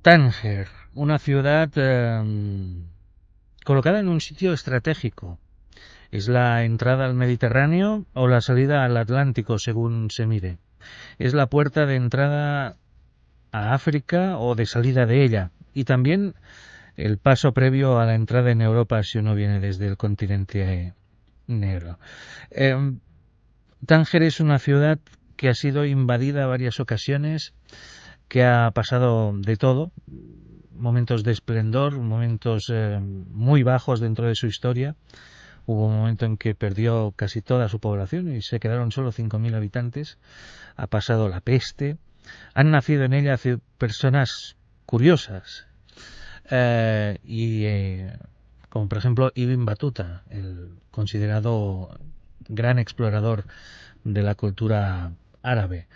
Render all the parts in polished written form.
Tánger, una ciudad colocada en un sitio estratégico. Es la entrada al Mediterráneo o la salida al Atlántico, según se mire. Es la puerta de entrada a África o de salida de ella. Y también el paso previo a la entrada en Europa si uno viene desde el continente negro. Tánger es una ciudad que ha sido invadida a varias ocasiones, que ha pasado de todo, momentos de esplendor, momentos muy bajos dentro de su historia. Hubo un momento en que perdió casi toda su población y se quedaron solo 5.000 habitantes. Ha pasado la peste. Han nacido en ella personas curiosas, como por ejemplo Ibn Battuta, el considerado gran explorador de la cultura árabe,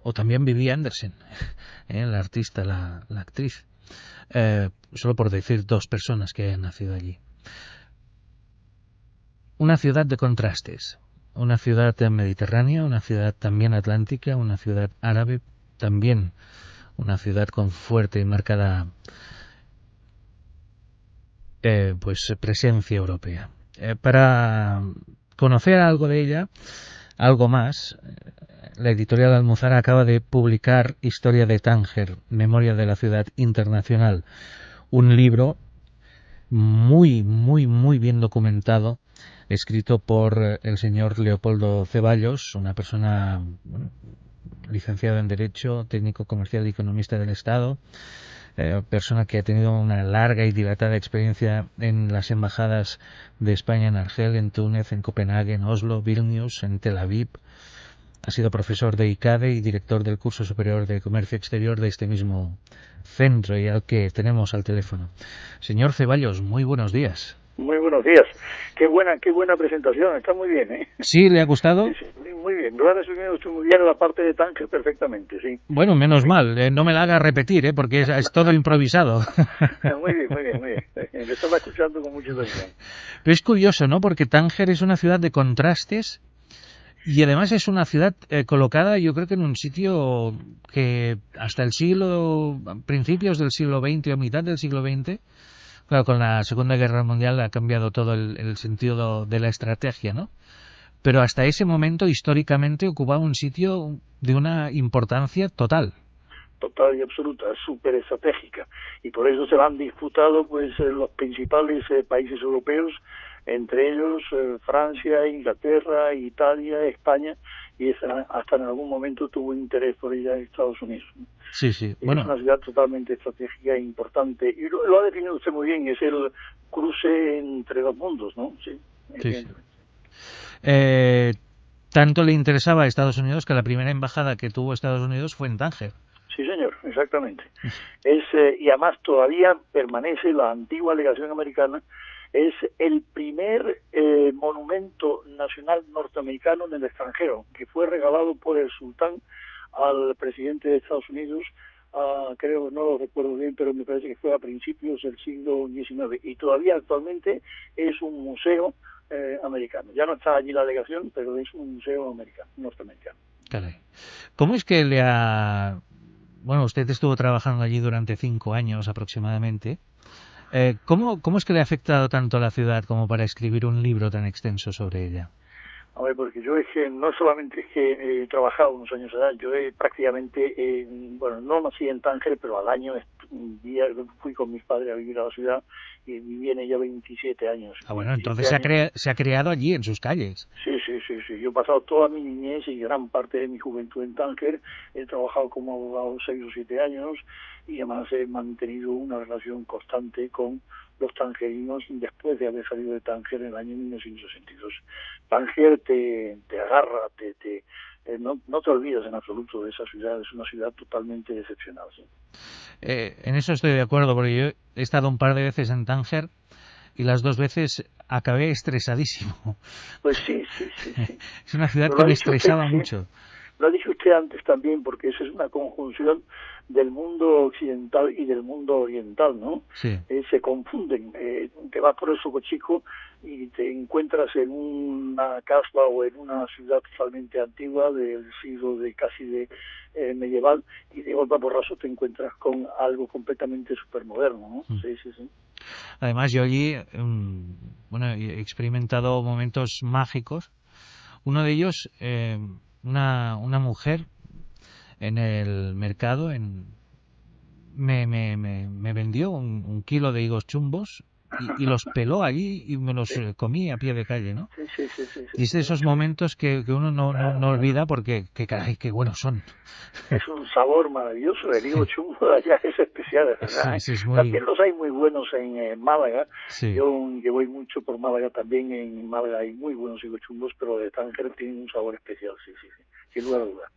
o también Vivi Anderson, la artista, la actriz, solo por decir dos personas que hayan nacido allí. Una ciudad de contrastes, una ciudad mediterránea, una ciudad también atlántica, una ciudad árabe, también una ciudad con fuerte y marcada presencia europea. Para conocer algo de ella, algo más, la editorial Almuzara acaba de publicar Historia de Tánger, Memoria de la Ciudad Internacional, un libro muy, muy, muy bien documentado, escrito por el señor Leopoldo Ceballos, una persona licenciado en Derecho, técnico comercial y economista del Estado, persona que ha tenido una larga y dilatada experiencia en las embajadas de España en Argel, en Túnez, en Copenhague, en Oslo, Vilnius, en Tel Aviv. Ha sido profesor de ICADE y director del curso superior de comercio exterior de este mismo centro, y al que tenemos al teléfono. Señor Ceballos, muy buenos días. Muy buenos días. Qué buena presentación. Está muy bien, ¿eh? ¿Sí? ¿Le ha gustado? Sí, muy bien. Lo ha resumido usted muy bien en la parte de Tánger perfectamente, sí. Bueno, menos mal. No me la haga repetir, porque es todo improvisado. Muy bien, muy bien, muy bien. Le estaba escuchando con mucha atención. Pero es curioso, ¿no? Porque Tánger es una ciudad de contrastes y además es una ciudad colocada, yo creo que en un sitio que hasta principios del siglo XX o mitad del siglo XX, claro, con la Segunda Guerra Mundial ha cambiado todo el sentido de la estrategia, ¿no? Pero hasta ese momento, históricamente, ocupaba un sitio de una importancia total. Total y absoluta, súper estratégica. Y por eso se la han disputado pues los principales países europeos, entre ellos Francia, Inglaterra, Italia, España, y hasta en algún momento tuvo interés por ella en Estados Unidos. Sí, sí. Es una ciudad totalmente estratégica e importante. Y lo ha definido usted muy bien, es el cruce entre dos mundos, ¿no? Sí, evidentemente. Sí. Tanto le interesaba a Estados Unidos que la primera embajada que tuvo Estados Unidos fue en Tánger. Sí, señor, exactamente. Y además todavía permanece la antigua legación americana. Es el primer monumento nacional norteamericano en el extranjero, que fue regalado por el sultán al presidente de Estados Unidos, creo, no lo recuerdo bien, pero me parece que fue a principios del siglo XIX. Y todavía actualmente es un museo americano. Ya no está allí la delegación, pero es un museo americano, norteamericano. Caray. ¿Cómo es que Bueno, usted estuvo trabajando allí durante 5 años aproximadamente. ¿Cómo es que le ha afectado tanto a la ciudad como para escribir un libro tan extenso sobre ella? A ver, porque yo es que no solamente es que he trabajado unos años allá, yo he prácticamente, bueno, no nací en Tánger, pero al año fui con mis padres a vivir a la ciudad y viví en ella 27 años. Bueno, 27 entonces años. se ha creado allí, en sus calles. Sí, sí, sí, sí. Yo he pasado toda mi niñez y gran parte de mi juventud en Tánger. He trabajado como abogado 6 o 7 años y además he mantenido una relación constante con los tangerinos después de haber salido de Tánger en el año 1962. Tánger te agarra, no te olvidas en absoluto de esa ciudad. Es una ciudad totalmente excepcional. ¿Sí? En eso estoy de acuerdo, porque yo he estado un par de veces en Tánger y las 2 veces acabé estresadísimo. Pues sí, sí, sí, sí. Es una ciudad Pero que lo ha me dicho usted, estresaba sí. mucho. Lo ha dicho usted antes también, porque eso es una conjunción del mundo occidental y del mundo oriental, ¿no? Sí. Se confunden. Te vas por el Socochico y te encuentras en una casa o en una ciudad totalmente antigua del siglo medieval, y de golpe a porrazo te encuentras con algo completamente supermoderno, ¿no? Sí, sí, sí. Además, yo allí bueno, he experimentado momentos mágicos. Uno de ellos, una mujer en el mercado me vendió un kilo de higos chumbos y los peló allí y me los Sí, comí a pie de calle, ¿no? sí, sí, sí, sí, Y es de esos momentos que uno no olvida porque, que caray, qué buenos son. es un sabor maravilloso. El higo Sí, chumbo de allá es especial, es verdad, ¿eh? es muy... También los hay muy buenos en Málaga. Sí. Yo que voy mucho por Málaga, también en Málaga hay muy buenos higos chumbos, pero de Tánger tienen un sabor especial, sí, sí, sí, sin lugar a dudas.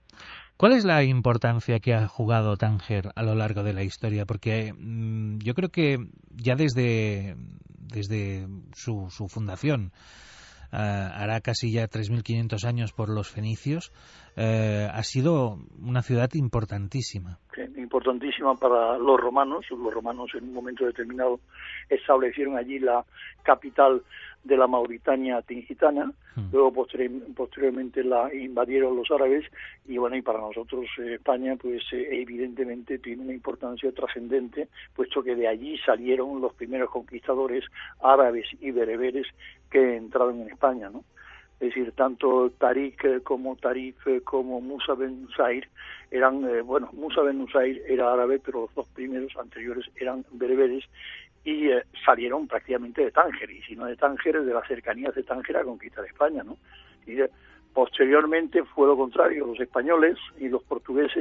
¿Cuál es la importancia que ha jugado Tánger a lo largo de la historia? Porque yo creo que ya desde su fundación, hará casi ya 3.500 años por los fenicios, ha sido una ciudad importantísima. Sí, importantísima para los romanos. Los romanos en un momento determinado establecieron allí la capital de la Mauritania tingitana, luego posteriormente la invadieron los árabes, y bueno, y para nosotros España pues evidentemente tiene una importancia trascendente, puesto que de allí salieron los primeros conquistadores árabes y bereberes que entraron en España, ¿no? Es decir, tanto Tariq como Tarif como Musa ben Nusayr eran, Musa ben Nusayr era árabe, pero los dos primeros anteriores eran bereberes, y salieron prácticamente de Tánger, y si no de Tánger, de las cercanías de Tánger a conquistar España, ¿no? Y posteriormente fue lo contrario, los españoles y los portugueses